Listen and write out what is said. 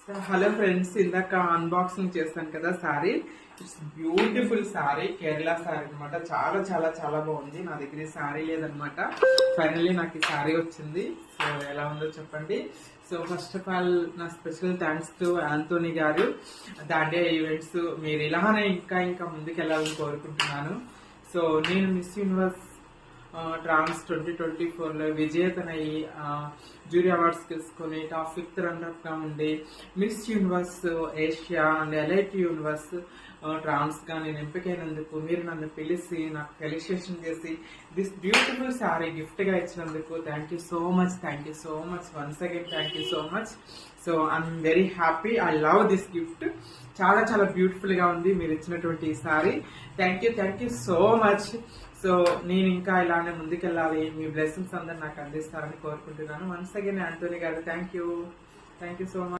So hello friends, ఇందాక unboxing చేస్తాను కదా sorry. It's beautiful sorry, Kerala sorry అనమాట. చాలా చాలా చాలా బాగుంది. నా దగ్గర ఈ సారీ లేదనమాట. ఫైనల్లీ నాకు ఈ సారీ వచ్చింది. సో ఎలా ఉందో చెప్పండి. సో ఫస్ట్ ఆఫ్ ఆల్ నా స్పెషల్ థ్యాంక్స్ టు ఆంటోనీ గారు. దాండియా ఈవెంట్స్ మీరు ఇలానే ఇంకా ఇంకా ముందుకు వెళ్ళాలని కోరుకుంటున్నాను. సో నేను మిస్ యూనివర్స్ ట్రాన్స్ 2024లో విజేతనయ్యి జ్యూరీ అవార్డ్స్ తీసుకొని టాప్ 5th రన్నర్ గా ఉండి Miss Universe Asia and Elite Universe Trans గా నేను ఎంపికైనందుకు మీరు నన్ను పిలిచి నాకు ఫెలిసిటేషన్ చేసి దిస్ బ్యూటిఫుల్ సారీ గిఫ్ట్ గా ఇచ్చినందుకు thank you so much. Thank you so much once again. Thank you so much. So I'm very happy. I love this gift. చాలా చాలా బ్యూటిఫుల్ గా ఉంది మీరు ఇచ్చినటువంటి ఈ sorry. Thank you so much. So నేను ఇంకా ఇలానే ముందుకెళ్ళాలి. మీ బ్లెస్సింగ్స్ అందరు నాకు అందిస్తారని కోరుకుంటున్నాను. వన్స్ అగైన్ ఆంటోనీ గారు థ్యాంక్ యూ సో మచ్.